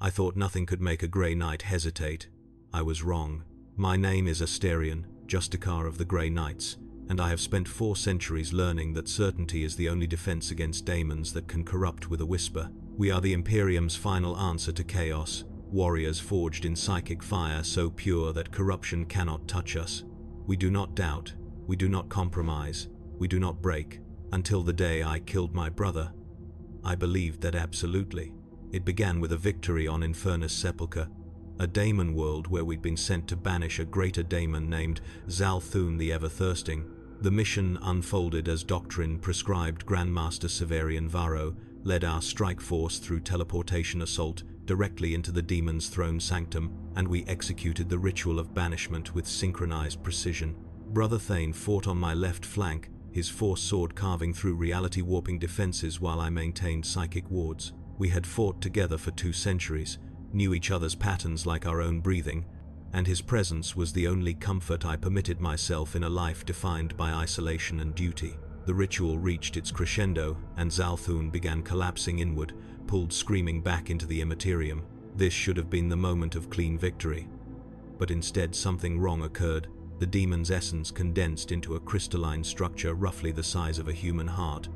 I thought nothing could make a Grey Knight hesitate. I was wrong. My name is Asterion, Justicar of the Grey Knights, and I have spent 4 centuries learning that certainty is the only defense against daemons that can corrupt with a whisper. We are the Imperium's final answer to chaos, warriors forged in psychic fire so pure that corruption cannot touch us. We do not doubt, we do not compromise, we do not break. Until the day I killed my brother, I believed that absolutely. It began with a victory on Infernus Sepulchre, a daemon world where we'd been sent to banish a greater daemon named Zalthun the Ever-Thirsting. The mission unfolded as doctrine prescribed. Grandmaster Severian Varro led our strike force through teleportation assault directly into the demon's throne sanctum, and we executed the ritual of banishment with synchronized precision. Brother Thane fought on my left flank, his force sword carving through reality-warping defenses while I maintained psychic wards. We had fought together for 2 centuries, knew each other's patterns like our own breathing, and his presence was the only comfort I permitted myself in a life defined by isolation and duty. The ritual reached its crescendo, and Zalthun began collapsing inward, pulled screaming back into the Imperium. This should have been the moment of clean victory. But instead something wrong occurred. The demon's essence condensed into a crystalline structure roughly the size of a human heart,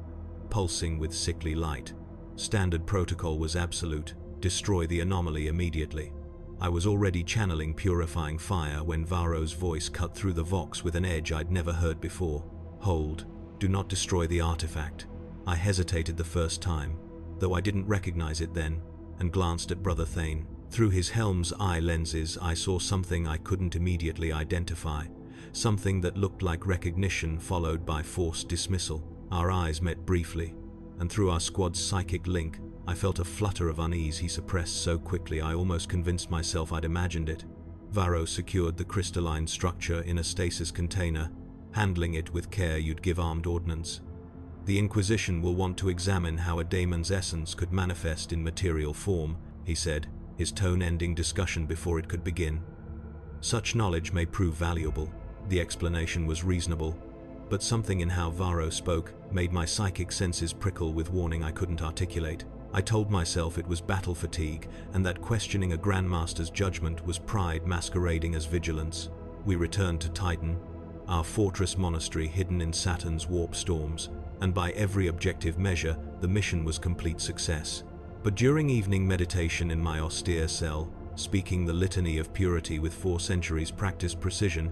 pulsing with sickly light. Standard protocol was absolute: destroy the anomaly immediately. I was already channeling purifying fire when Varro's voice cut through the vox with an edge I'd never heard before. Hold. Do not destroy the artifact. I hesitated the first time, though I didn't recognize it then, and glanced at Brother Thane. Through his helm's eye lenses, I saw something I couldn't immediately identify, something that looked like recognition followed by forced dismissal. Our eyes met briefly, and through our squad's psychic link, I felt a flutter of unease he suppressed so quickly I almost convinced myself I'd imagined it. Varro secured the crystalline structure in a stasis container, handling it with care you'd give armed ordnance. The Inquisition will want to examine how a daemon's essence could manifest in material form, he said, his tone ending discussion before it could begin. Such knowledge may prove valuable. The explanation was reasonable, but something in how Varro spoke made my psychic senses prickle with warning I couldn't articulate. I told myself it was battle fatigue, and that questioning a Grandmaster's judgment was pride masquerading as vigilance. We returned to Titan, our fortress monastery hidden in Saturn's warp storms, and by every objective measure, the mission was complete success. But during evening meditation in my austere cell, speaking the litany of purity with 4 centuries practiced precision,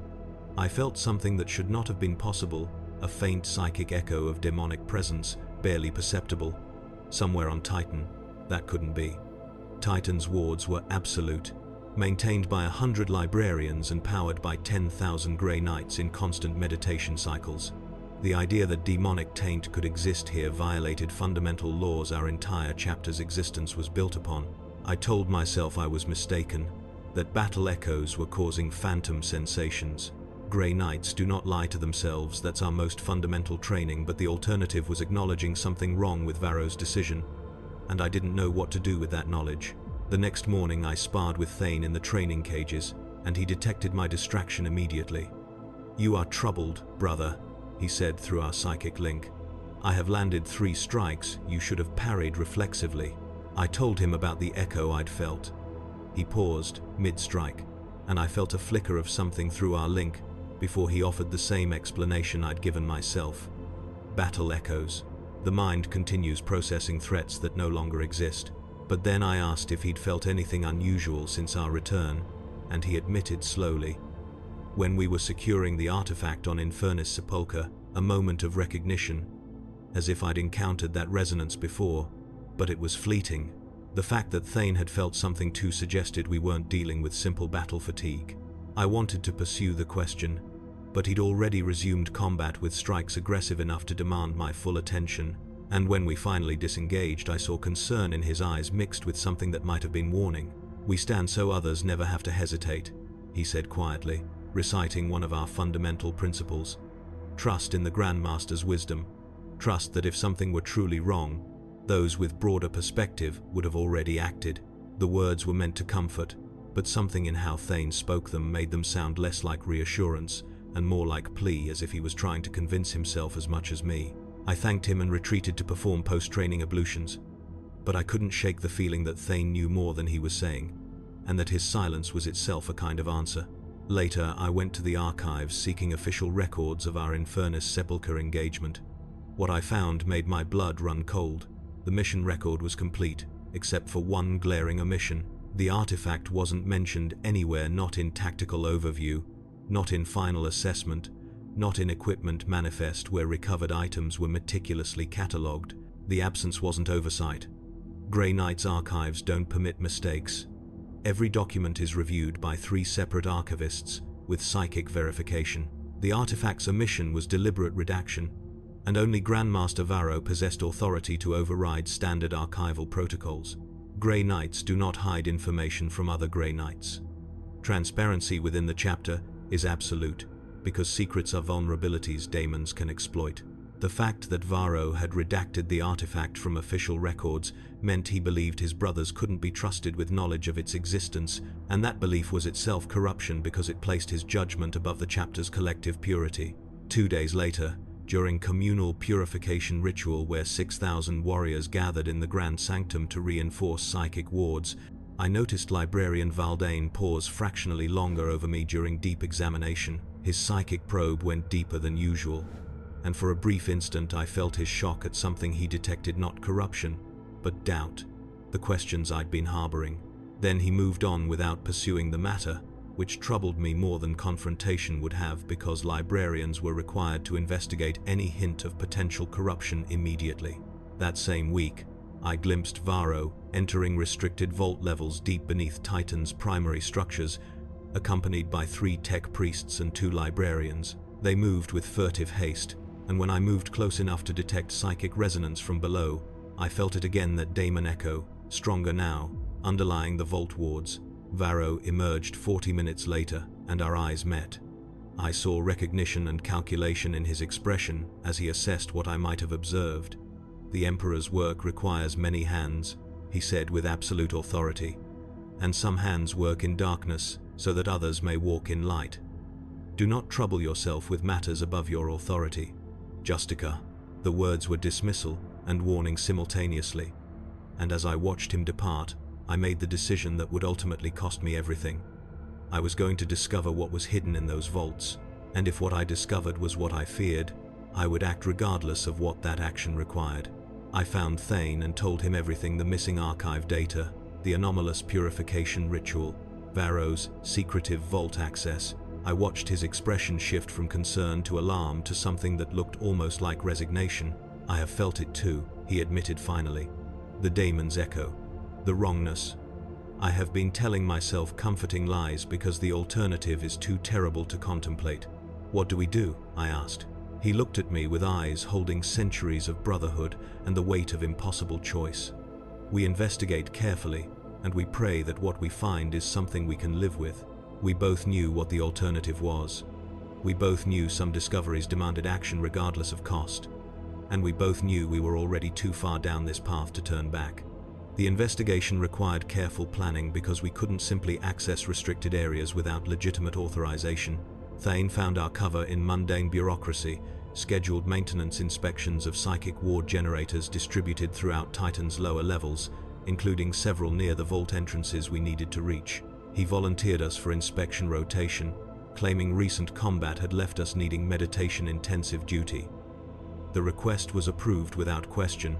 I felt something that should not have been possible, a faint psychic echo of demonic presence, barely perceptible. Somewhere on Titan, that couldn't be. Titan's wards were absolute, maintained by 100 librarians and powered by 10,000 Grey Knights in constant meditation cycles. The idea that demonic taint could exist here violated fundamental laws our entire chapter's existence was built upon. I told myself I was mistaken, that battle echoes were causing phantom sensations. Grey Knights do not lie to themselves, that's our most fundamental training, but the alternative was acknowledging something wrong with Varro's decision, and I didn't know what to do with that knowledge. The next morning I sparred with Thane in the training cages, and he detected my distraction immediately. "You are troubled, brother," he said through our psychic link. "I have landed 3 strikes, you should have parried reflexively." I told him about the echo I'd felt. He paused, mid-strike, and I felt a flicker of something through our link, before he offered the same explanation I'd given myself. Battle echoes. The mind continues processing threats that no longer exist. But then I asked if he'd felt anything unusual since our return, and he admitted slowly. When we were securing the artifact on Infernus Sepulchre, a moment of recognition, as if I'd encountered that resonance before, but it was fleeting. The fact that Thane had felt something too suggested we weren't dealing with simple battle fatigue. I wanted to pursue the question, but he'd already resumed combat with strikes aggressive enough to demand my full attention, and when we finally disengaged I saw concern in his eyes mixed with something that might have been warning. "We stand so others never have to hesitate," he said quietly, reciting one of our fundamental principles. "Trust in the Grandmaster's wisdom. Trust that if something were truly wrong, those with broader perspective would have already acted." The words were meant to comfort, but something in how Thane spoke them made them sound less like reassurance and more like plea, as if he was trying to convince himself as much as me. I thanked him and retreated to perform post-training ablutions. but I couldn't shake the feeling that Thane knew more than he was saying, and that his silence was itself a kind of answer. Later, I went to the archives seeking official records of our Infernus Sepulchre engagement. What I found made my blood run cold. The mission record was complete, except for one glaring omission. The artifact wasn't mentioned anywhere, not in tactical overview, not in final assessment, not in equipment manifest where recovered items were meticulously catalogued. The absence wasn't oversight. Grey Knight's archives don't permit mistakes. Every document is reviewed by 3 separate archivists with psychic verification. The artifact's omission was deliberate redaction, and only Grandmaster Varro possessed authority to override standard archival protocols. Grey Knights do not hide information from other Grey Knights. Transparency within the chapter is absolute, because secrets are vulnerabilities daemons can exploit. The fact that Varro had redacted the artifact from official records meant he believed his brothers couldn't be trusted with knowledge of its existence, and that belief was itself corruption because it placed his judgment above the chapter's collective purity. 2 days later, during communal purification ritual where 6,000 warriors gathered in the Grand Sanctum to reinforce psychic wards, I noticed Librarian Valdane pause fractionally longer over me during deep examination. His psychic probe went deeper than usual, and for a brief instant I felt his shock at something he detected, not corruption, but doubt, the questions I'd been harboring. Then he moved on without pursuing the matter, which troubled me more than confrontation would have, because librarians were required to investigate any hint of potential corruption immediately. That same week, I glimpsed Varro entering restricted vault levels deep beneath Titan's primary structures, accompanied by 3 tech priests and 2 librarians. They moved with furtive haste, and when I moved close enough to detect psychic resonance from below, I felt it again, that daemon echo, stronger now, underlying the vault wards. Varro emerged 40 minutes later, and our eyes met. I saw recognition and calculation in his expression as he assessed what I might have observed. "The Emperor's work requires many hands," he said with absolute authority, "and some hands work in darkness so that others may walk in light. Do not trouble yourself with matters above your authority. Justica." The words were dismissal and warning simultaneously, and as I watched him depart, I made the decision that would ultimately cost me everything. I was going to discover what was hidden in those vaults, and if what I discovered was what I feared, I would act regardless of what that action required. I found Thane and told him everything: the missing archive data, the anomalous purification ritual, Varro's secretive vault access. I watched his expression shift from concern to alarm to something that looked almost like resignation. "I have felt it too," he admitted finally. "The daemon's echo. The wrongness. I have been telling myself comforting lies because the alternative is too terrible to contemplate." "What do we do?" I asked. He looked at me with eyes holding centuries of brotherhood and the weight of impossible choice. "We investigate carefully, and we pray that what we find is something we can live with." We both knew what the alternative was. We both knew some discoveries demanded action regardless of cost, and we both knew we were already too far down this path to turn back. The investigation required careful planning because we couldn't simply access restricted areas without legitimate authorization. Thane found our cover in mundane bureaucracy, scheduled maintenance inspections of psychic ward generators distributed throughout Titan's lower levels, including several near the vault entrances we needed to reach. He volunteered us for inspection rotation, claiming recent combat had left us needing meditation-intensive duty. The request was approved without question,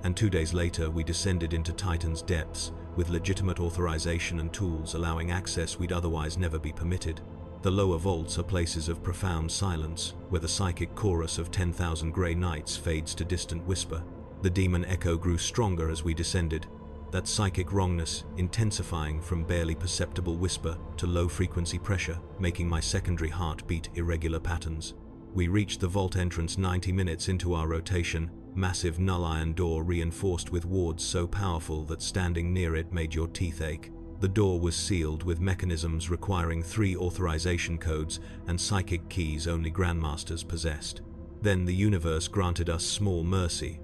and 2 days later we descended into Titan's depths with legitimate authorization and tools allowing access we'd otherwise never be permitted. The lower vaults are places of profound silence, where the psychic chorus of 10,000 Grey Knights fades to distant whisper. The demon echo grew stronger as we descended, that psychic wrongness intensifying from barely perceptible whisper to low-frequency pressure, making my secondary heart beat irregular patterns. We reached the vault entrance 90 minutes into our rotation, massive null iron door reinforced with wards so powerful that standing near it made your teeth ache. The door was sealed with mechanisms requiring 3 authorization codes and psychic keys only Grandmasters possessed. Then the universe granted us small mercy.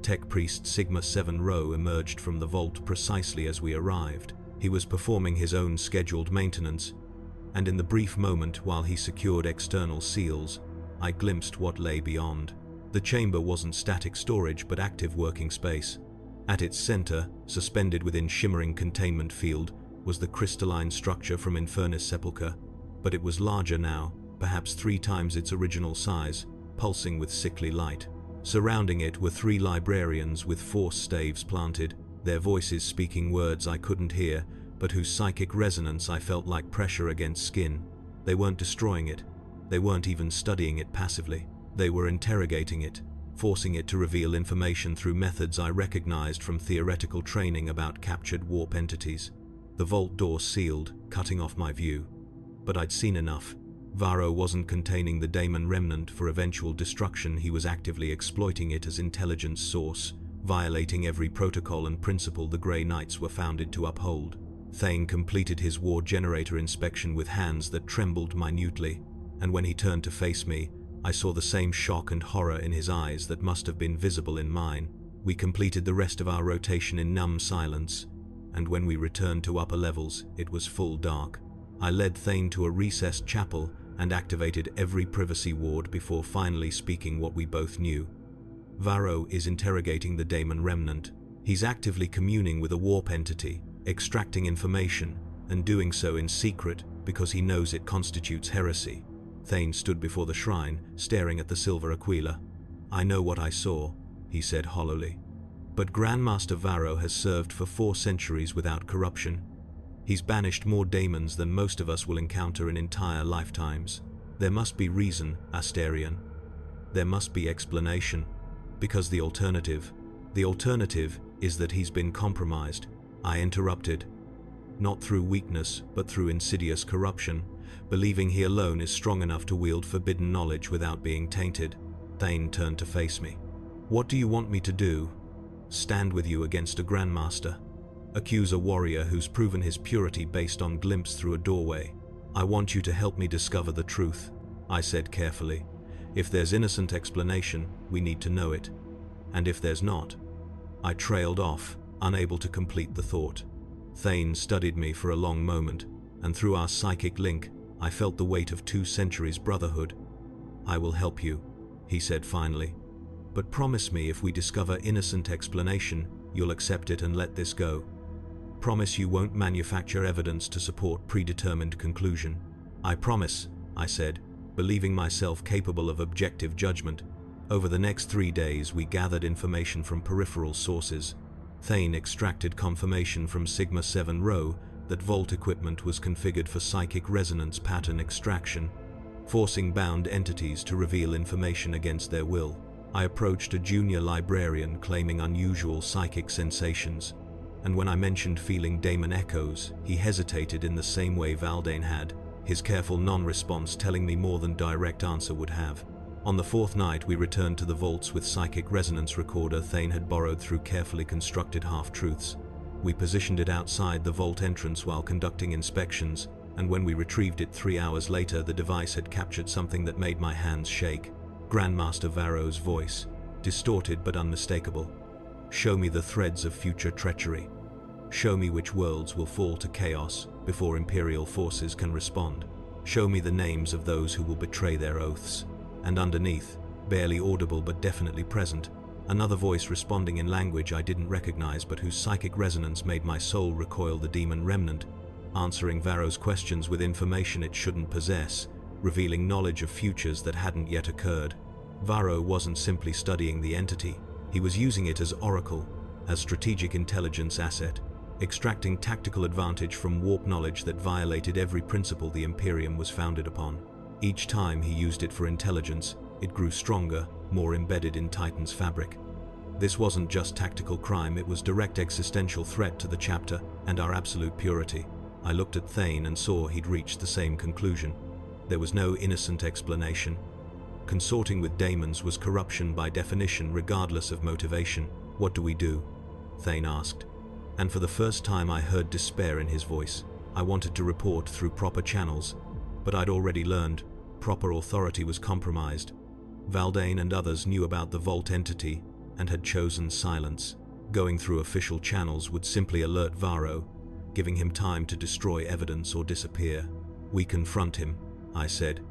Tech Priest Sigma 7 Rho emerged from the vault precisely as we arrived. He was performing his own scheduled maintenance, and in the brief moment while he secured external seals, I glimpsed what lay beyond. The chamber wasn't static storage but active working space. At its center, suspended within shimmering containment field, was the crystalline structure from Infernus Sepulchre, but it was larger now, perhaps 3 times its original size, pulsing with sickly light. Surrounding it were 3 librarians with force staves planted, their voices speaking words I couldn't hear, but whose psychic resonance I felt like pressure against skin. They weren't destroying it. They weren't even studying it passively. They were interrogating it, forcing it to reveal information through methods I recognized from theoretical training about captured warp entities. The vault door sealed, cutting off my view. But I'd seen enough. Varro wasn't containing the daemon remnant for eventual destruction, he was actively exploiting it as intelligence source, violating every protocol and principle the Grey Knights were founded to uphold. Thane completed his war generator inspection with hands that trembled minutely, and when he turned to face me, I saw the same shock and horror in his eyes that must have been visible in mine. We completed the rest of our rotation in numb silence, and when we returned to upper levels, it was full dark. I led Thane to a recessed chapel and activated every privacy ward before finally speaking what we both knew. Varro is interrogating the daemon remnant. He's actively communing with a warp entity, extracting information, and doing so in secret because he knows it constitutes heresy. Thane stood before the shrine, staring at the silver aquila. "I know what I saw," he said hollowly. "But Grandmaster Varro has served for 4 centuries without corruption. He's banished more daemons than most of us will encounter in entire lifetimes. There must be reason, Asterion. There must be explanation. Because the alternative is that he's been compromised." I interrupted. "Not through weakness, but through insidious corruption, believing he alone is strong enough to wield forbidden knowledge without being tainted." Thane turned to face me. "What do you want me to do? Stand with you against a Grandmaster? Accuse a warrior who's proven his purity based on glimpse through a doorway? I want you to help me discover the truth," I said carefully. "If there's innocent explanation, we need to know it. And if there's not..." I trailed off, unable to complete the thought. Thane studied me for a long moment, and through our psychic link, I felt the weight of 2 centuries' brotherhood. "I will help you," he said finally. "But promise me if we discover innocent explanation, you'll accept it and let this go. Promise you won't manufacture evidence to support predetermined conclusion." "I promise," I said, believing myself capable of objective judgment. Over the next 3 days, we gathered information from peripheral sources. Thane extracted confirmation from Sigma 7 Rho that vault equipment was configured for psychic resonance pattern extraction, forcing bound entities to reveal information against their will. I approached a junior librarian claiming unusual psychic sensations, and when I mentioned feeling daemon echoes, he hesitated in the same way Valdane had, his careful non-response telling me more than direct answer would have. On the 4th night, we returned to the vaults with psychic resonance recorder Thane had borrowed through carefully constructed half-truths. We positioned it outside the vault entrance while conducting inspections, and when we retrieved it 3 hours later, the device had captured something that made my hands shake. Grandmaster Varro's voice, distorted but unmistakable. "Show me the threads of future treachery. Show me which worlds will fall to chaos before Imperial forces can respond. Show me the names of those who will betray their oaths." And underneath, barely audible but definitely present, another voice responding in language I didn't recognize but whose psychic resonance made my soul recoil: the demon remnant, answering Varro's questions with information it shouldn't possess, revealing knowledge of futures that hadn't yet occurred. Varro wasn't simply studying the entity, he was using it as oracle, as strategic intelligence asset, extracting tactical advantage from warp knowledge that violated every principle the Imperium was founded upon. Each time he used it for intelligence, it grew stronger, more embedded in Titan's fabric. This wasn't just tactical crime, it was direct existential threat to the chapter and our absolute purity. I looked at Thane and saw he'd reached the same conclusion. There was no innocent explanation. Consorting with daemons was corruption by definition, regardless of motivation. "What do we do?" Thane asked. And for the first time I heard despair in his voice. I wanted to report through proper channels, but I'd already learned proper authority was compromised. Valdane and others knew about the vault entity and had chosen silence. Going through official channels would simply alert Varro, giving him time to destroy evidence or disappear. "We confront him," I said.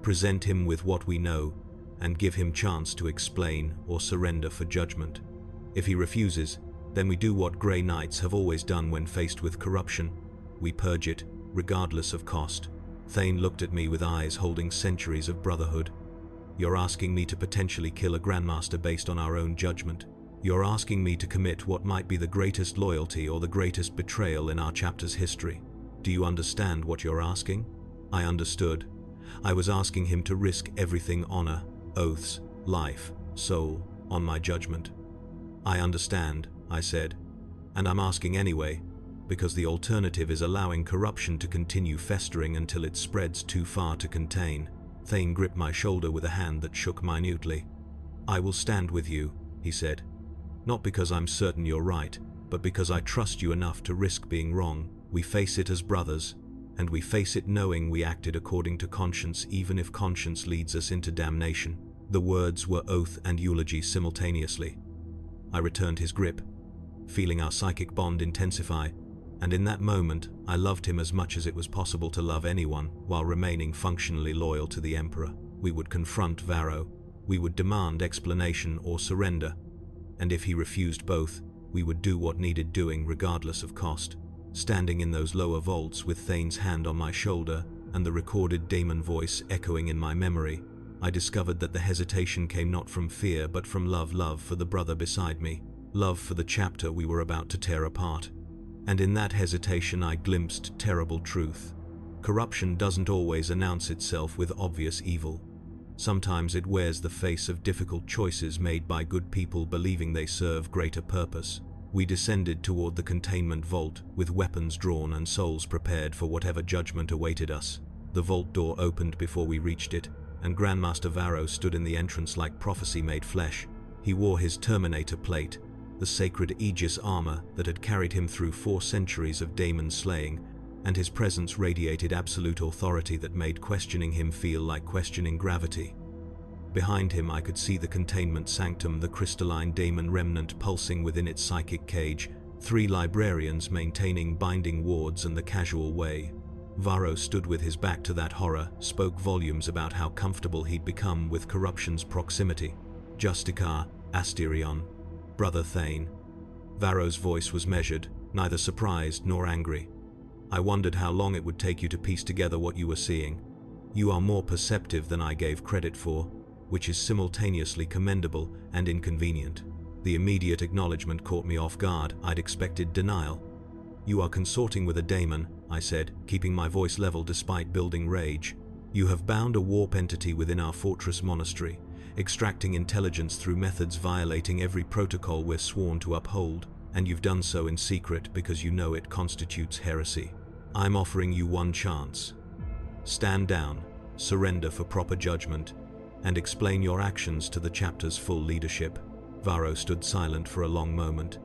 "Present him with what we know and give him chance to explain or surrender for judgment. If he refuses, Then we do what Grey Knights have always done when faced with corruption. We purge it, regardless of cost. Thane looked at me with eyes holding centuries of brotherhood. You're asking me to potentially kill a Grandmaster based on our own judgment. You're asking me to commit what might be the greatest loyalty or the greatest betrayal in our chapter's history. Do you understand what you're asking? I understood. I was asking him to risk everything: honor, oaths, life, soul, on my judgment. I understand, I said, and I'm asking anyway, because the alternative is allowing corruption to continue festering until it spreads too far to contain. Thane gripped my shoulder with a hand that shook minutely. I will stand with you, he said. Not because I'm certain you're right, but because I trust you enough to risk being wrong. We face it as brothers, and we face it knowing we acted according to conscience, even if conscience leads us into damnation. The words were oath and eulogy simultaneously. I returned his grip, feeling our psychic bond intensify, and in that moment I loved him as much as it was possible to love anyone while remaining functionally loyal to the Emperor. We would confront Varro, we would demand explanation or surrender, and if he refused both, we would do what needed doing regardless of cost. Standing in those lower vaults with Thane's hand on my shoulder and the recorded daemon voice echoing in my memory, I discovered that the hesitation came not from fear but from love for the brother beside me, love for the chapter we were about to tear apart. And in that hesitation I glimpsed terrible truth. Corruption doesn't always announce itself with obvious evil. Sometimes it wears the face of difficult choices made by good people believing they serve greater purpose. We descended toward the containment vault with weapons drawn and souls prepared for whatever judgment awaited us. The vault door opened before we reached it, and Grandmaster Varro stood in the entrance like prophecy made flesh. He wore his Terminator plate, the sacred Aegis armor that had carried him through 4 centuries of daemon slaying, and his presence radiated absolute authority that made questioning him feel like questioning gravity. Behind him I could see the containment sanctum, the crystalline daemon remnant pulsing within its psychic cage, 3 librarians maintaining binding wards and the casual way. Varro stood with his back to that horror, spoke volumes about how comfortable he'd become with corruption's proximity. Justicar, Asterion, Brother Thane. Varro's voice was measured, neither surprised nor angry. I wondered how long it would take you to piece together what you were seeing. You are more perceptive than I gave credit for, which is simultaneously commendable and inconvenient. The immediate acknowledgement caught me off guard. I'd expected denial. You are consorting with a daemon, I said, keeping my voice level despite building rage. You have bound a warp entity within our fortress monastery, extracting intelligence through methods violating every protocol we're sworn to uphold, and you've done so in secret because you know it constitutes heresy. I'm offering you one chance. Stand down, surrender for proper judgment, and explain your actions to the chapter's full leadership. Varro stood silent for a long moment.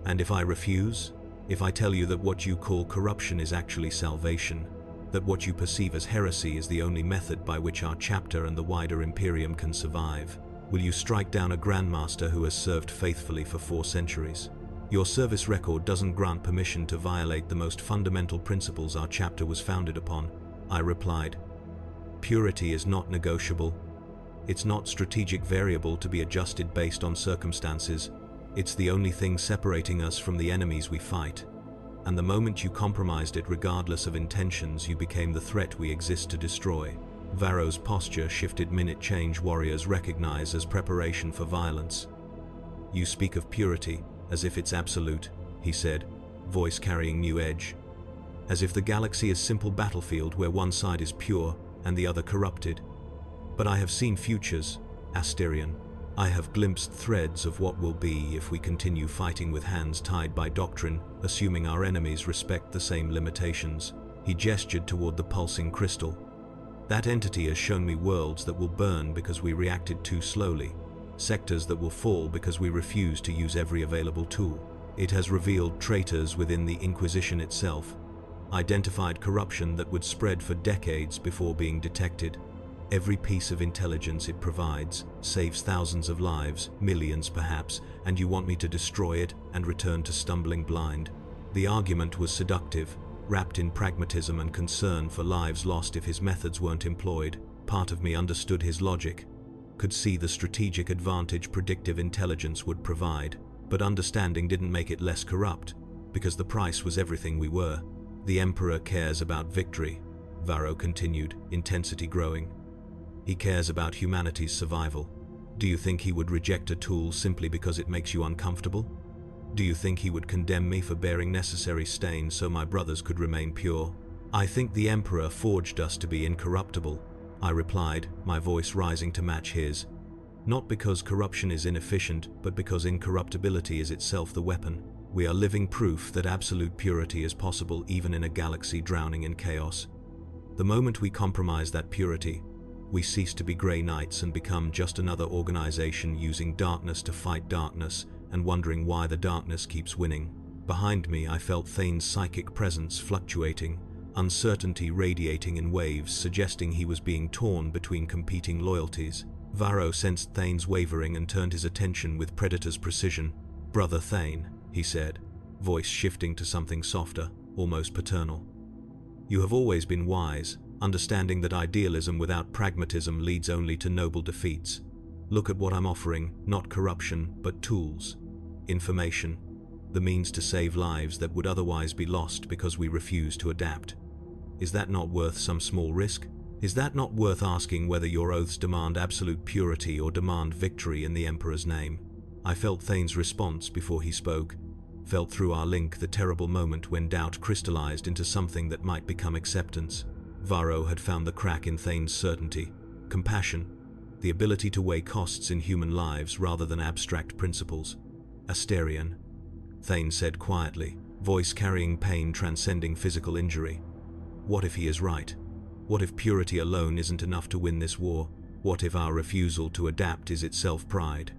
And if I refuse? If I tell you that what you call corruption is actually salvation, that what you perceive as heresy is the only method by which our chapter and the wider Imperium can survive, will you strike down a Grandmaster who has served faithfully for 4 centuries? Your service record doesn't grant permission to violate the most fundamental principles our chapter was founded upon, I replied. Purity is not negotiable. It's not strategic variable to be adjusted based on circumstances. It's the only thing separating us from the enemies we fight. And the moment you compromised it regardless of intentions, you became the threat we exist to destroy. Varro's posture shifted. Minute change warriors recognize as preparation for violence. You speak of purity as if it's absolute, he said, voice carrying new edge. As if the galaxy is simple battlefield where one side is pure and the other corrupted. But I have seen futures, Asterion. I have glimpsed threads of what will be if we continue fighting with hands tied by doctrine, assuming our enemies respect the same limitations. He gestured toward the pulsing crystal. That entity has shown me worlds that will burn because we reacted too slowly, sectors that will fall because we refuse to use every available tool. It has revealed traitors within the Inquisition itself, identified corruption that would spread for decades before being detected. Every piece of intelligence it provides saves thousands of lives, millions perhaps, and you want me to destroy it and return to stumbling blind. The argument was seductive, wrapped in pragmatism and concern for lives lost if his methods weren't employed. Part of me understood his logic, could see the strategic advantage predictive intelligence would provide, But understanding didn't make it less corrupt, because the price was everything we were. The Emperor cares about victory, Varro continued, intensity growing. He cares about humanity's survival. Do you think he would reject a tool simply because it makes you uncomfortable? Do you think he would condemn me for bearing necessary stains so my brothers could remain pure? I think the Emperor forged us to be incorruptible, I replied, my voice rising to match his. Not because corruption is inefficient, but because incorruptibility is itself the weapon. We are living proof that absolute purity is possible even in a galaxy drowning in chaos. The moment we compromise that purity, we cease to be Grey Knights and become just another organization using darkness to fight darkness and wondering why the darkness keeps winning. Behind me, I felt Thane's psychic presence fluctuating, uncertainty radiating in waves, suggesting he was being torn between competing loyalties. Varro sensed Thane's wavering and turned his attention with predator's precision. "Brother Thane," he said, voice shifting to something softer, almost paternal. "You have always been wise, understanding that idealism without pragmatism leads only to noble defeats. Look at what I'm offering, not corruption, but tools, information, the means to save lives that would otherwise be lost because we refuse to adapt. Is that not worth some small risk? Is that not worth asking whether your oaths demand absolute purity or demand victory in the Emperor's name?" I felt Thane's response before he spoke, felt through our link the terrible moment when doubt crystallized into something that might become acceptance. Varro had found the crack in Thane's certainty, compassion, the ability to weigh costs in human lives rather than abstract principles. "Asterion," Thane said quietly, voice carrying pain transcending physical injury. "What if he is right? What if purity alone isn't enough to win this war? What if our refusal to adapt is itself pride?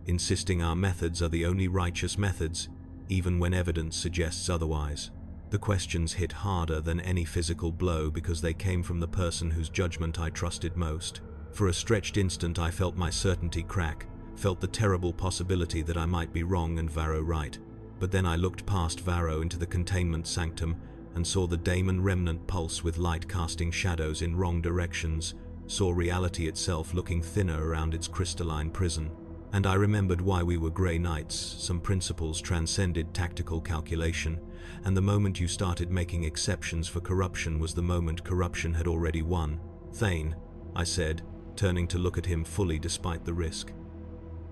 Insisting our methods are the only righteous methods, even when evidence suggests otherwise?" The questions hit harder than any physical blow because they came from the person whose judgment I trusted most. For a stretched instant I felt my certainty crack, felt the terrible possibility that I might be wrong and Varro right. But then I looked past Varro into the containment sanctum and saw the daemon remnant pulse with light casting shadows in wrong directions, saw reality itself looking thinner around its crystalline prison. And I remembered why we were Grey Knights. Some principles transcended tactical calculation, and the moment you started making exceptions for corruption was the moment corruption had already won. "Thane," I said, turning to look at him fully despite the risk.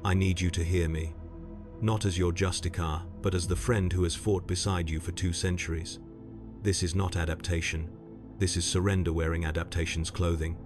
"I need you to hear me. Not as your Justicar, but as the friend who has fought beside you for 2 centuries. This is not adaptation. This is surrender wearing adaptation's clothing.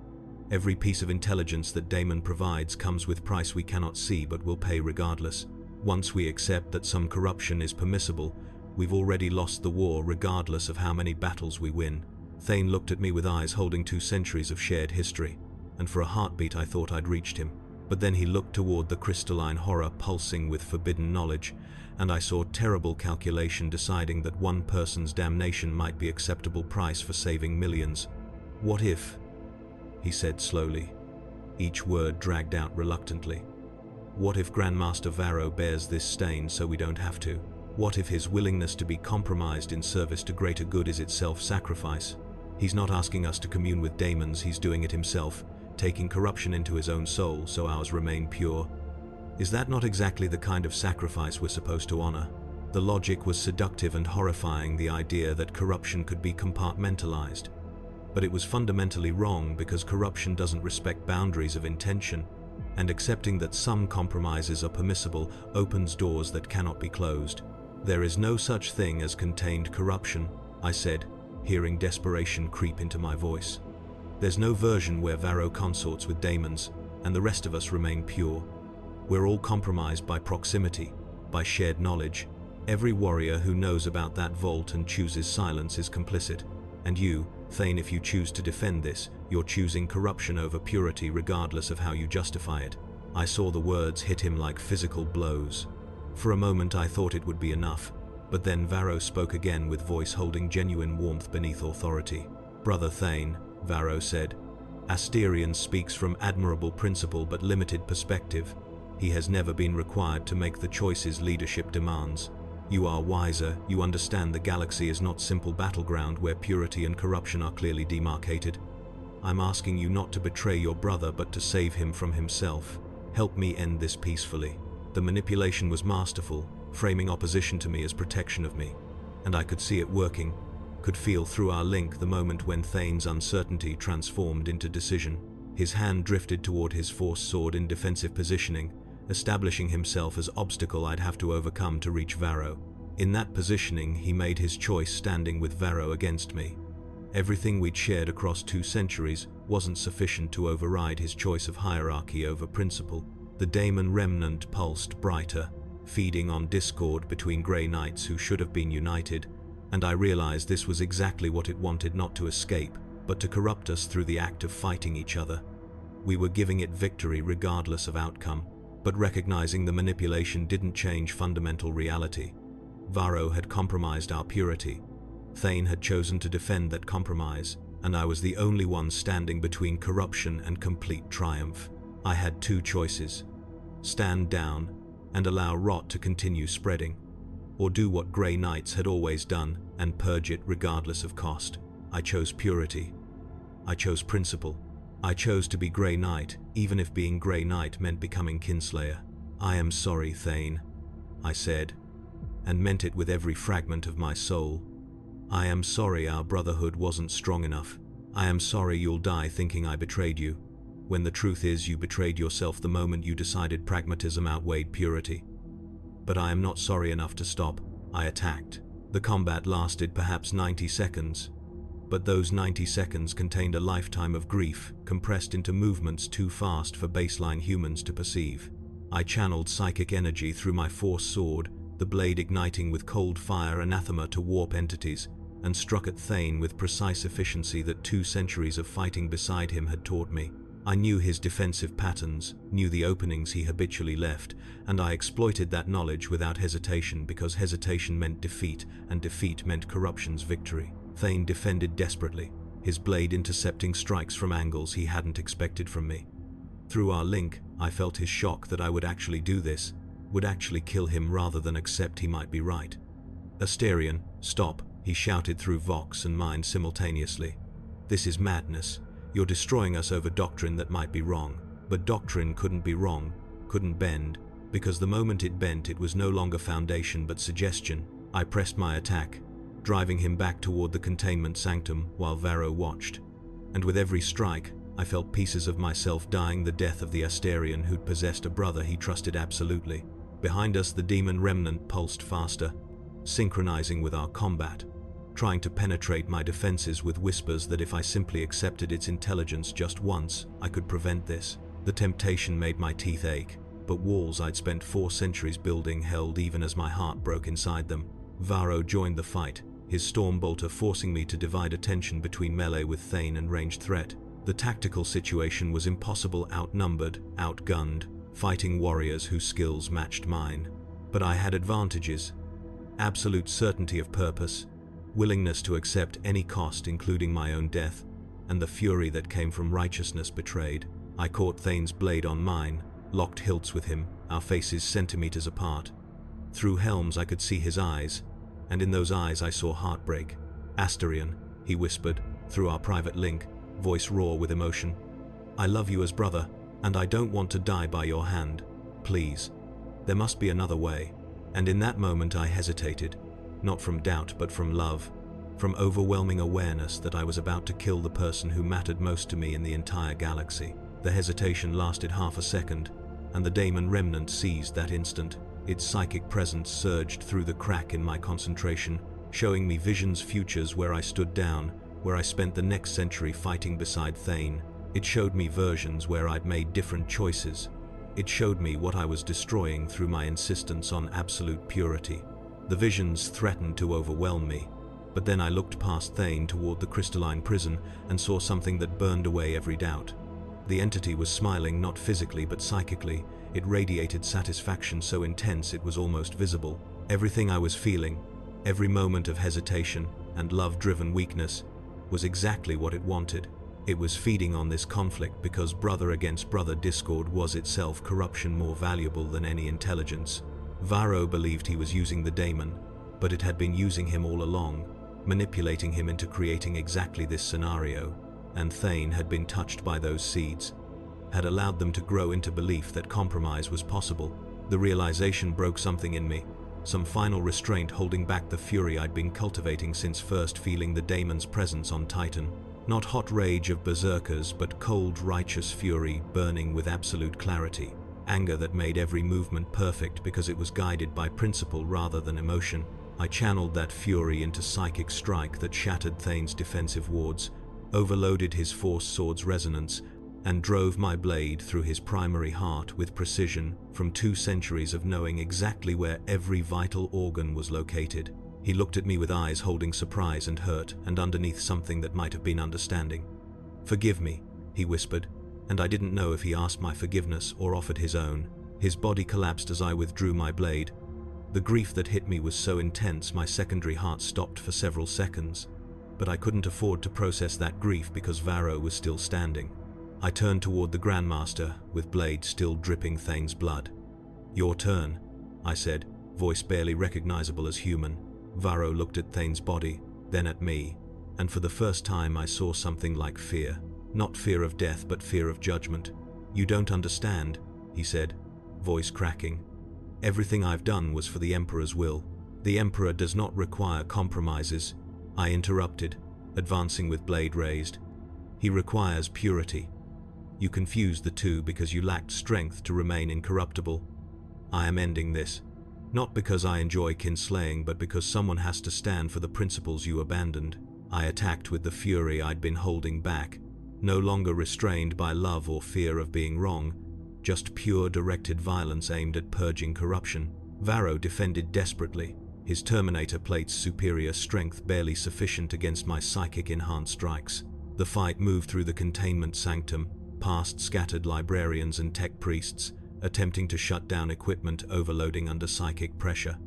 Every piece of intelligence that Daemon provides comes with price we cannot see but will pay regardless. Once we accept that some corruption is permissible, we've already lost the war regardless of how many battles we win." Thane looked at me with eyes holding 2 centuries of shared history, and for a heartbeat I thought I'd reached him. But then he looked toward the crystalline horror pulsing with forbidden knowledge, and I saw terrible calculation deciding that one person's damnation might be acceptable price for saving millions. "What if," he said slowly, each word dragged out reluctantly, "what if Grandmaster Varro bears this stain so we don't have to? What if his willingness to be compromised in service to greater good is itself sacrifice? He's not asking us to commune with daemons, he's doing it himself, taking corruption into his own soul so ours remain pure. Is that not exactly the kind of sacrifice we're supposed to honor?" The logic was seductive and horrifying, the idea that corruption could be compartmentalized. But it was fundamentally wrong because corruption doesn't respect boundaries of intention, and accepting that some compromises are permissible opens doors that cannot be closed. "There is no such thing as contained corruption," I said, hearing desperation creep into my voice. "There's no version where Varro consorts with daemons, and the rest of us remain pure. We're all compromised by proximity, by shared knowledge. Every warrior who knows about that vault and chooses silence is complicit. And you, Thane, if you choose to defend this, you're choosing corruption over purity regardless of how you justify it." I saw the words hit him like physical blows. For a moment I thought it would be enough, but then Varro spoke again with voice holding genuine warmth beneath authority. "Brother Thane," Varro said, "Asterion speaks from admirable principle but limited perspective. He has never been required to make the choices leadership demands. You are wiser, you understand the galaxy is not simple battleground where purity and corruption are clearly demarcated. I'm asking you not to betray your brother but to save him from himself. Help me end this peacefully." The manipulation was masterful, framing opposition to me as protection of me. And I could see it working, could feel through our link the moment when Thane's uncertainty transformed into decision. His hand drifted toward his force sword in defensive positioning, establishing himself as obstacle I'd have to overcome to reach Varro. In that positioning, he made his choice standing with Varro against me. Everything we'd shared across 2 centuries wasn't sufficient to override his choice of hierarchy over principle. The daemon remnant pulsed brighter, feeding on discord between Grey Knights who should have been united, and I realized this was exactly what it wanted, not to escape, but to corrupt us through the act of fighting each other. We were giving it victory regardless of outcome, but recognizing the manipulation didn't change fundamental reality. Varro had compromised our purity. Thane had chosen to defend that compromise, and I was the only one standing between corruption and complete triumph. I had 2 choices: stand down and allow rot to continue spreading, or do what Grey Knights had always done and purge it regardless of cost. I chose purity. I chose principle. I chose to be Grey Knight, even if being Grey Knight meant becoming Kinslayer. "I am sorry, Thane," I said, and meant it with every fragment of my soul. "I am sorry our brotherhood wasn't strong enough. I am sorry you'll die thinking I betrayed you, when the truth is you betrayed yourself the moment you decided pragmatism outweighed purity. But I am not sorry enough to stop." I attacked. The combat lasted perhaps 90 seconds, but those 90 seconds contained a lifetime of grief compressed into movements too fast for baseline humans to perceive. I channeled psychic energy through my force sword, the blade igniting with cold fire anathema to warp entities, and struck at Thane with precise efficiency that 2 centuries of fighting beside him had taught me. I knew his defensive patterns, knew the openings he habitually left, and I exploited that knowledge without hesitation, because hesitation meant defeat, and defeat meant corruption's victory. Thane defended desperately, his blade intercepting strikes from angles he hadn't expected from me. Through our link, I felt his shock that I would actually do this, would actually kill him rather than accept he might be right. "Asterion, stop," he shouted through Vox and mind simultaneously. "This is madness. You're destroying us over doctrine that might be wrong." But doctrine couldn't be wrong, couldn't bend, because the moment it bent it was no longer foundation but suggestion. I pressed my attack, driving him back toward the containment sanctum while Varro watched. And with every strike, I felt pieces of myself dying the death of the Asterion who'd possessed a brother he trusted absolutely. Behind us, the demon remnant pulsed faster, synchronizing with our combat, trying to penetrate my defenses with whispers that if I simply accepted its intelligence just once, I could prevent this. The temptation made my teeth ache, but walls I'd spent 4 centuries building held even as my heart broke inside them. Varro joined the fight, his Stormbolter forcing me to divide attention between melee with Thane and ranged threat. The tactical situation was impossible, outnumbered, outgunned, fighting warriors whose skills matched mine. But I had advantages: absolute certainty of purpose, willingness to accept any cost including my own death, and the fury that came from righteousness betrayed. I caught Thane's blade on mine, locked hilts with him, our faces centimeters apart. Through helms I could see his eyes, and in those eyes I saw heartbreak. "Asterion," he whispered, through our private link, voice raw with emotion. "I love you as brother, and I don't want to die by your hand. Please. There must be another way." And in that moment I hesitated, not from doubt but from love, from overwhelming awareness that I was about to kill the person who mattered most to me in the entire galaxy. The hesitation lasted half a second, and the daemon remnant seized that instant. Its psychic presence surged through the crack in my concentration, showing me visions, futures where I stood down, where I spent the next century fighting beside Thane. It showed me versions where I'd made different choices. It showed me what I was destroying through my insistence on absolute purity. The visions threatened to overwhelm me, but then I looked past Thane toward the crystalline prison and saw something that burned away every doubt. The entity was smiling, not physically but psychically. It radiated satisfaction so intense it was almost visible. Everything I was feeling, every moment of hesitation and love-driven weakness, was exactly what it wanted. It was feeding on this conflict because brother against brother discord was itself corruption more valuable than any intelligence. Varro believed he was using the daemon, but it had been using him all along, manipulating him into creating exactly this scenario. And Thane had been touched by those seeds, had allowed them to grow into belief that compromise was possible. The realization broke something in me, some final restraint holding back the fury I'd been cultivating since first feeling the daemon's presence on Titan. Not hot rage of berserkers, but cold, righteous fury burning with absolute clarity. Anger that made every movement perfect because it was guided by principle rather than emotion. I channeled that fury into psychic strike that shattered Thane's defensive wards, overloaded his force sword's resonance, and drove my blade through his primary heart with precision from 2 centuries of knowing exactly where every vital organ was located. He looked at me with eyes holding surprise and hurt, and underneath something that might have been understanding. "Forgive me," he whispered, and I didn't know if he asked my forgiveness or offered his own. His body collapsed as I withdrew my blade. The grief that hit me was so intense my secondary heart stopped for several seconds, but I couldn't afford to process that grief because Varro was still standing. I turned toward the Grandmaster, with blade still dripping Thane's blood. "Your turn," I said, voice barely recognizable as human. Varro looked at Thane's body, then at me, and for the first time I saw something like fear. Not fear of death, but fear of judgment. "You don't understand," he said, voice cracking. "Everything I've done was for the Emperor's will. The Emperor does not require compromises," I interrupted, advancing with blade raised. "He requires purity. You confused the two because you lacked strength to remain incorruptible. I am ending this. Not because I enjoy kinslaying, but because someone has to stand for the principles you abandoned." I attacked with the fury I'd been holding back, no longer restrained by love or fear of being wrong, just pure directed violence aimed at purging corruption. Varro defended desperately, his Terminator plate's superior strength barely sufficient against my psychic-enhanced strikes. The fight moved through the containment sanctum, past scattered librarians and tech priests, attempting to shut down equipment overloading under psychic pressure.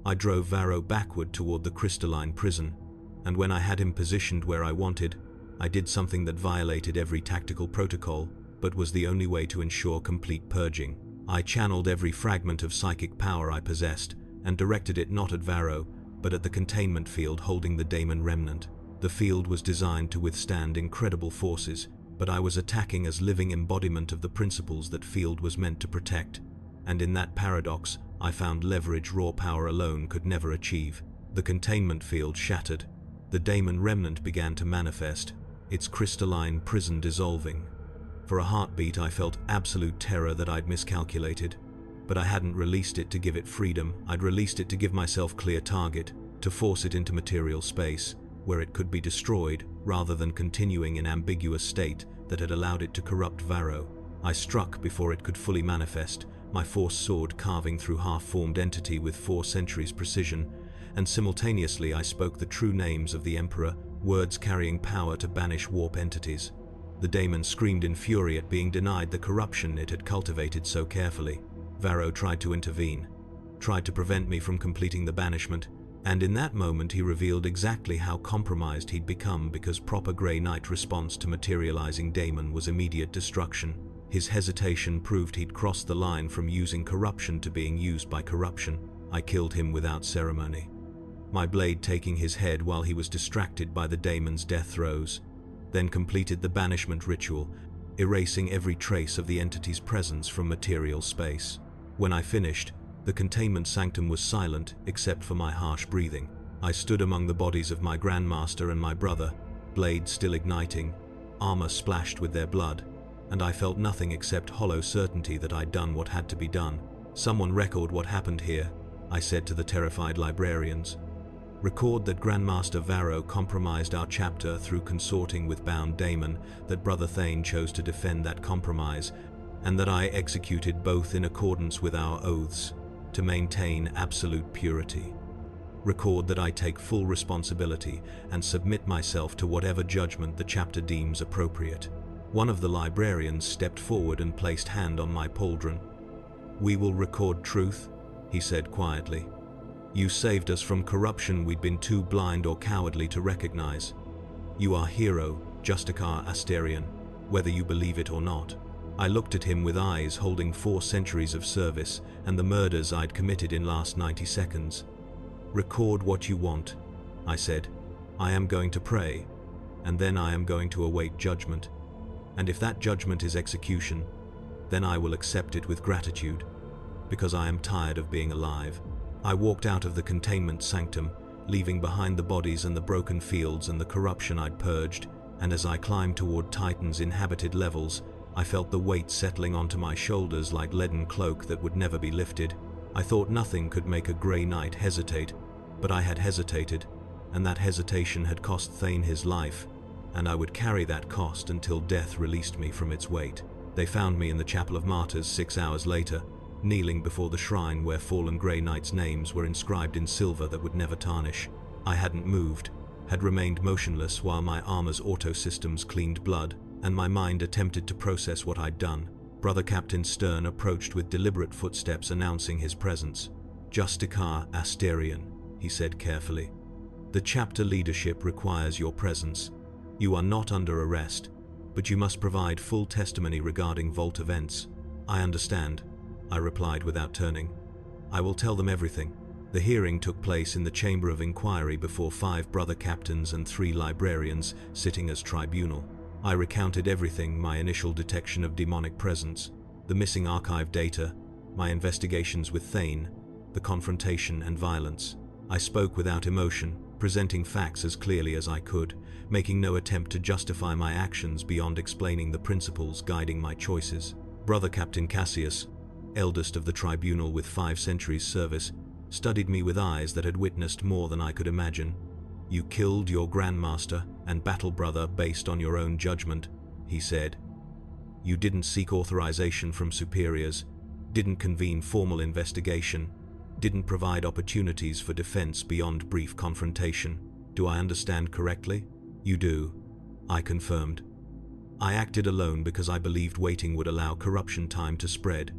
I drove Varro backward toward the crystalline prison, and when I had him positioned where I wanted, I did something that violated every tactical protocol, but was the only way to ensure complete purging. I channeled every fragment of psychic power I possessed, and directed it not at Varro, but at the containment field holding the daemon remnant. The field was designed to withstand incredible forces, but I was attacking as living embodiment of the principles that field was meant to protect, and in that paradox, I found leverage raw power alone could never achieve. The containment field shattered. The daemon remnant began to manifest, its crystalline prison dissolving. For a heartbeat, I felt absolute terror that I'd miscalculated, but I hadn't released it to give it freedom. I'd released it to give myself clear target, to force it into material space, where it could be destroyed, rather than continuing in ambiguous state that had allowed it to corrupt Varro. I struck before it could fully manifest, my force sword carving through half-formed entity with 4 centuries precision, and simultaneously I spoke the true names of the Emperor, words carrying power to banish warp entities. The daemon screamed in fury at being denied the corruption it had cultivated so carefully. Varro tried to intervene, tried to prevent me from completing the banishment, and in that moment he revealed exactly how compromised he'd become, because proper Grey Knight response to materializing daemon was immediate destruction. His hesitation proved he'd crossed the line from using corruption to being used by corruption. I killed him without ceremony, my blade taking his head while he was distracted by the daemon's death throes, then completed the banishment ritual, erasing every trace of the entity's presence from material space. When I finished, the containment sanctum was silent except for my harsh breathing. I stood among the bodies of my Grandmaster and my brother, blades still igniting, armor splashed with their blood, and I felt nothing except hollow certainty that I'd done what had to be done. "Someone record what happened here," I said to the terrified librarians. "Record that Grandmaster Varro compromised our chapter through consorting with bound daemon, that Brother Thane chose to defend that compromise, and that I executed both in accordance with our oaths, to maintain absolute purity. Record that I take full responsibility and submit myself to whatever judgment the chapter deems appropriate." One of the librarians stepped forward and placed hand on my pauldron. "We will record truth," he said quietly. "You saved us from corruption we'd been too blind or cowardly to recognize. You are hero, Justicar Asterion, whether you believe it or not." I looked at him with eyes holding 4 centuries of service and the murders I'd committed in last 90 seconds. "Record what you want," I said. "I am going to pray, and then I am going to await judgment. And if that judgment is execution, then I will accept it with gratitude, because I am tired of being alive." I walked out of the containment sanctum, leaving behind the bodies and the broken fields and the corruption I'd purged, and as I climbed toward Titan's inhabited levels, I felt the weight settling onto my shoulders like leaden cloak that would never be lifted. I thought nothing could make a Grey Knight hesitate, but I had hesitated, and that hesitation had cost Thane his life, and I would carry that cost until death released me from its weight. They found me in the Chapel of Martyrs 6 hours later, kneeling before the shrine where fallen Grey Knights' names were inscribed in silver that would never tarnish. I hadn't moved, had remained motionless while my armor's auto systems cleaned blood, and my mind attempted to process what I'd done. Brother Captain Stern approached with deliberate footsteps announcing his presence. "Justicar Asterion," he said carefully. "The chapter leadership requires your presence. You are not under arrest, but you must provide full testimony regarding Vault events." "I understand," I replied without turning. "I will tell them everything." The hearing took place in the Chamber of Inquiry before 5 brother captains and 3 librarians sitting as tribunal. I recounted everything: my initial detection of demonic presence, the missing archive data, my investigations with Thane, the confrontation and violence. I spoke without emotion, presenting facts as clearly as I could, making no attempt to justify my actions beyond explaining the principles guiding my choices. Brother Captain Cassius, eldest of the tribunal with 5 centuries' service, studied me with eyes that had witnessed more than I could imagine. "You killed your grandmaster and battle brother based on your own judgment," he said. "You didn't seek authorization from superiors, didn't convene formal investigation, didn't provide opportunities for defense beyond brief confrontation. Do I understand correctly?" "You do," I confirmed. "I acted alone because I believed waiting would allow corruption time to spread.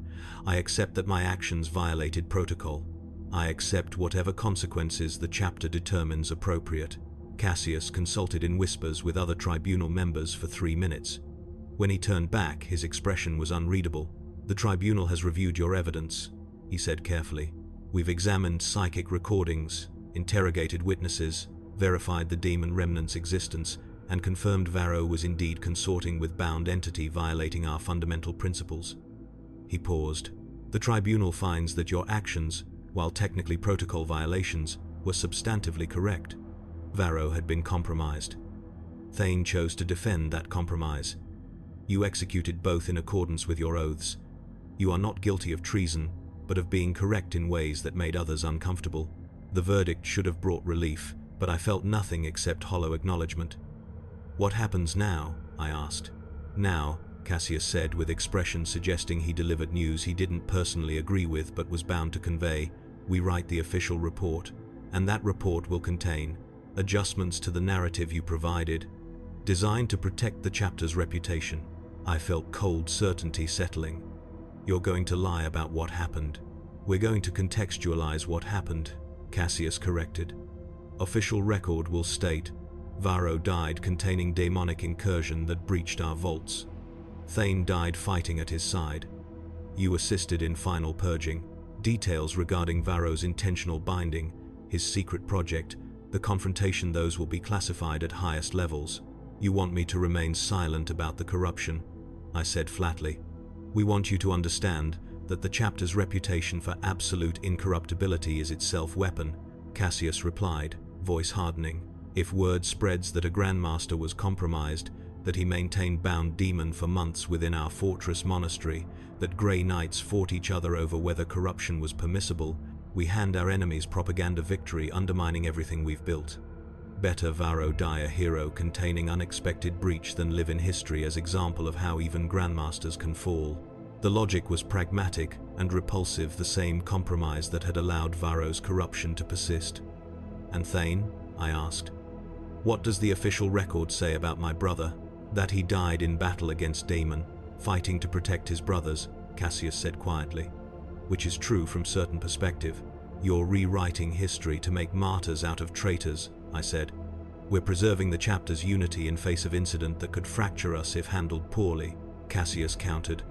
I accept that my actions violated protocol. I accept whatever consequences the chapter determines appropriate." Cassius consulted in whispers with other tribunal members for 3 minutes. When he turned back, his expression was unreadable. "The tribunal has reviewed your evidence," he said carefully. "We've examined psychic recordings, interrogated witnesses, verified the demon remnant's existence, and confirmed Varro was indeed consorting with bound entity violating our fundamental principles." He paused. "The tribunal finds that your actions, while technically protocol violations, were substantively correct. Varro had been compromised. Thane chose to defend that compromise. You executed both in accordance with your oaths. You are not guilty of treason, but of being correct in ways that made others uncomfortable. The verdict should have brought relief, but I felt nothing except hollow acknowledgement." "What happens now?" I asked. "Now," Cassius said with expression suggesting he delivered news he didn't personally agree with but was bound to convey, "we write the official report, and that report will contain adjustments to the narrative you provided, designed to protect the chapter's reputation." I felt cold certainty settling. "You're going to lie about what happened." "We're going to contextualize what happened," Cassius corrected. "Official record will state, Varro died containing demonic incursion that breached our vaults. Thane died fighting at his side. You assisted in final purging. Details regarding Varro's intentional binding, his secret project, the confrontation, those will be classified at highest levels. You want me to remain silent about the corruption," I said flatly. "We want you to understand that the chapter's reputation for absolute incorruptibility is itself weapon," Cassius replied, voice hardening. "If word spreads that a grandmaster was compromised, that he maintained bound demon for months within our fortress monastery, that Grey Knights fought each other over whether corruption was permissible, we hand our enemies propaganda victory, undermining everything we've built. Better Varro die a hero containing unexpected breach than live in history as example of how even grandmasters can fall." The logic was pragmatic and repulsive, the same compromise that had allowed Varro's corruption to persist. "And Thane?" I asked. "What does the official record say about my brother?" "That he died in battle against Daemon, fighting to protect his brothers," Cassius said quietly. "Which is true from certain perspective. You're rewriting history to make martyrs out of traitors," I said. "We're preserving the chapter's unity in face of incident that could fracture us if handled poorly," Cassius countered.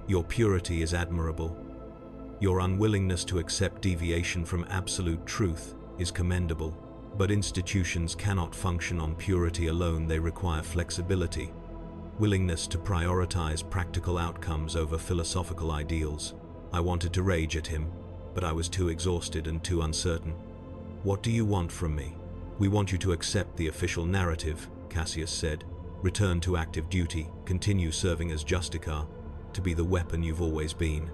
"Your purity is admirable. Your unwillingness to accept deviation from absolute truth is commendable. But institutions cannot function on purity alone, they require flexibility, willingness to prioritize practical outcomes over philosophical ideals." I wanted to rage at him. but I was too exhausted and too uncertain. "What do you want from me?" "We want you to accept the official narrative," Cassius said. "Return to active duty, continue serving as Justicar, to be the weapon you've always been.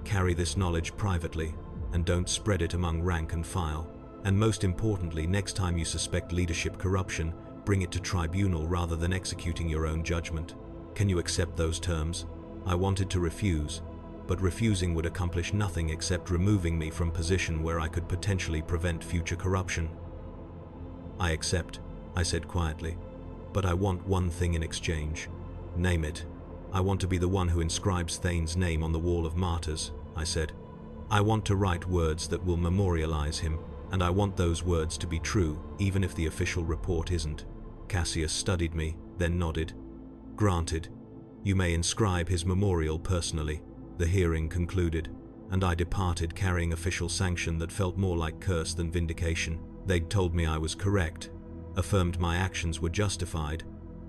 Carry this knowledge privately, and don't spread it among rank and file. And most importantly, next time you suspect leadership corruption, bring it to tribunal rather than executing your own judgment. Can you accept those terms?" I wanted to refuse, but refusing would accomplish nothing except removing me from position where I could potentially prevent future corruption. "I accept," I said quietly, "but I want one thing in exchange." "Name it." "I want to be the one who inscribes Thane's name on the Wall of Martyrs," I said. "I want to write words that will memorialize him, and I want those words to be true, even if the official report isn't." Cassius studied me, then nodded. "Granted. You may inscribe his memorial personally." The hearing concluded, and I departed carrying official sanction that felt more like curse than vindication. They'd told me I was correct, affirmed my actions were justified,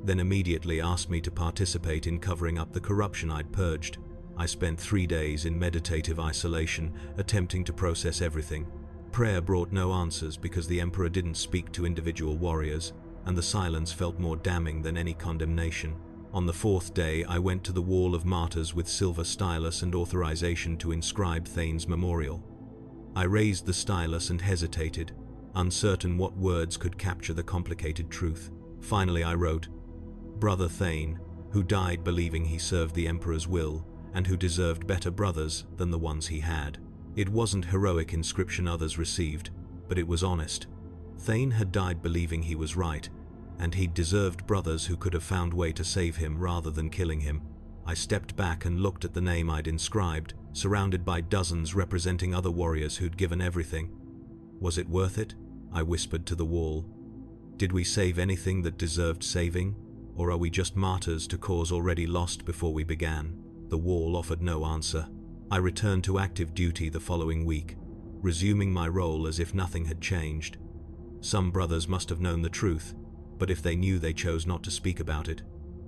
then immediately asked me to participate in covering up the corruption I'd purged. I spent 3 days in meditative isolation, attempting to process everything. Prayer brought no answers because the Emperor didn't speak to individual warriors, and the silence felt more damning than any condemnation. On the 4th day, I went to the Wall of Martyrs with silver stylus and authorization to inscribe Thane's memorial. I raised the stylus and hesitated, uncertain what words could capture the complicated truth. Finally I wrote, "Brother Thane, who died believing he served the Emperor's will, and who deserved better brothers than the ones he had." It wasn't heroic inscription others received, but it was honest. Thane had died believing he was right, and he'd deserved brothers who could have found way to save him rather than killing him. I stepped back and looked at the name I'd inscribed, surrounded by dozens representing other warriors who'd given everything. Was it worth it? I whispered to the wall. Did we save anything that deserved saving, or are we just martyrs to cause already lost before we began? The wall offered no answer. I returned to active duty the following week, resuming my role as if nothing had changed. Some brothers must have known the truth, but if they knew, they chose not to speak about it.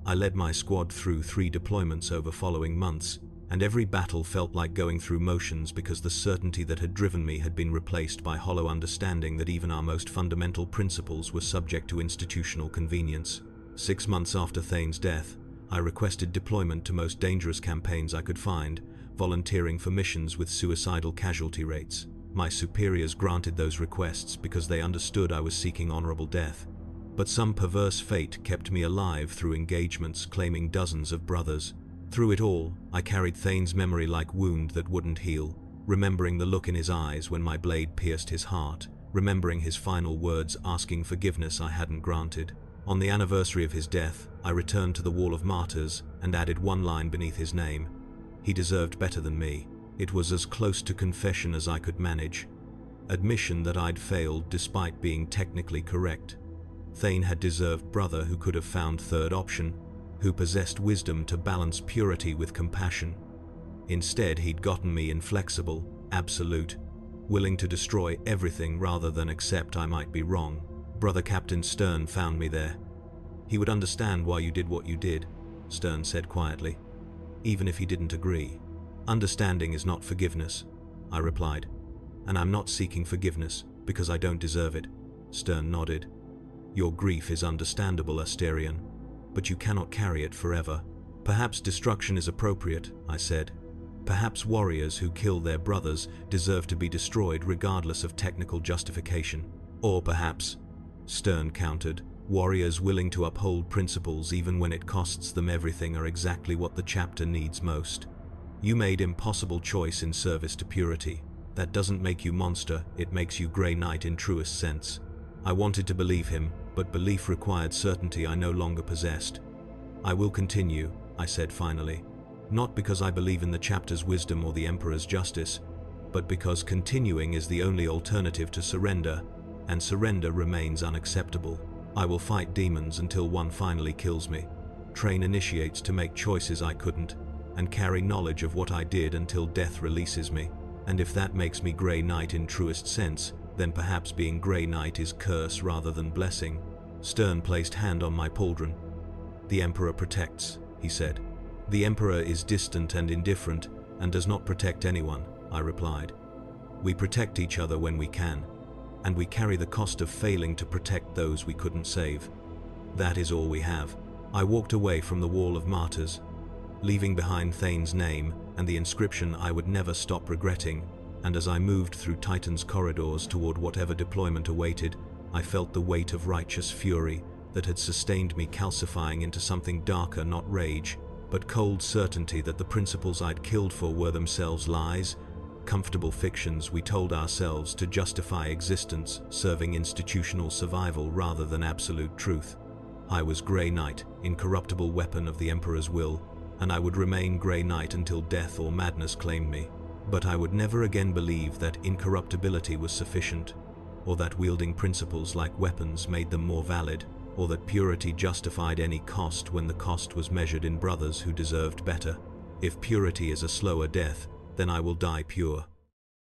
I led my squad through 3 deployments over following months, and every battle felt like going through motions because the certainty that had driven me had been replaced by hollow understanding that even our most fundamental principles were subject to institutional convenience. 6 months after Thane's death, I requested deployment to most dangerous campaigns I could find, volunteering for missions with suicidal casualty rates. My superiors granted those requests because they understood I was seeking honorable death. But some perverse fate kept me alive through engagements claiming dozens of brothers. Through it all, I carried Thane's memory like wound that wouldn't heal, remembering the look in his eyes when my blade pierced his heart, remembering his final words asking forgiveness I hadn't granted. On the anniversary of his death, I returned to the Wall of Martyrs and added one line beneath his name. He deserved better than me. It was as close to confession as I could manage. Admission that I'd failed despite being technically correct. Thane had deserved brother who could have found third option, who possessed wisdom to balance purity with compassion. Instead, he'd gotten me inflexible, absolute, willing to destroy everything rather than accept I might be wrong. Brother Captain Stern found me there. "He would understand why you did what you did," Stern said quietly, "even if he didn't agree." "Understanding is not forgiveness," I replied, "and I'm not seeking forgiveness because I don't deserve it." Stern nodded. "Your grief is understandable, Asterion, but you cannot carry it forever. Perhaps destruction is appropriate," I said. "Perhaps warriors who kill their brothers deserve to be destroyed regardless of technical justification. Or perhaps," Stern countered, "warriors willing to uphold principles even when it costs them everything are exactly what the chapter needs most. You made impossible choice in service to purity. That doesn't make you monster, it makes you Grey Knight in truest sense." I wanted to believe him, but belief required certainty I no longer possessed. "I will continue," I said finally, "not because I believe in the chapter's wisdom or the Emperor's justice, but because continuing is the only alternative to surrender, and surrender remains unacceptable. I will fight demons until one finally kills me, train initiates to make choices I couldn't, and carry knowledge of what I did until death releases me. And if that makes me Grey Knight in truest sense, then perhaps being Grey Knight is curse rather than blessing." Stern placed hand on my pauldron. "The Emperor protects," he said. "The Emperor is distant and indifferent, and does not protect anyone," I replied. We protect each other when we can, and we carry the cost of failing to protect those we couldn't save. That is all we have. I walked away from the Wall of Martyrs, leaving behind Thane's name and the inscription I would never stop regretting, and as I moved through Titan's corridors toward whatever deployment awaited, I felt the weight of righteous fury that had sustained me calcifying into something darker, not rage, but cold certainty that the principles I'd killed for were themselves lies, comfortable fictions we told ourselves to justify existence, serving institutional survival rather than absolute truth. I was Grey Knight, incorruptible weapon of the Emperor's will, and I would remain Grey Knight until death or madness claimed me. But I would never again believe that incorruptibility was sufficient, or that wielding principles like weapons made them more valid, or that purity justified any cost when the cost was measured in brothers who deserved better. If purity is a slower death, then I will die pure.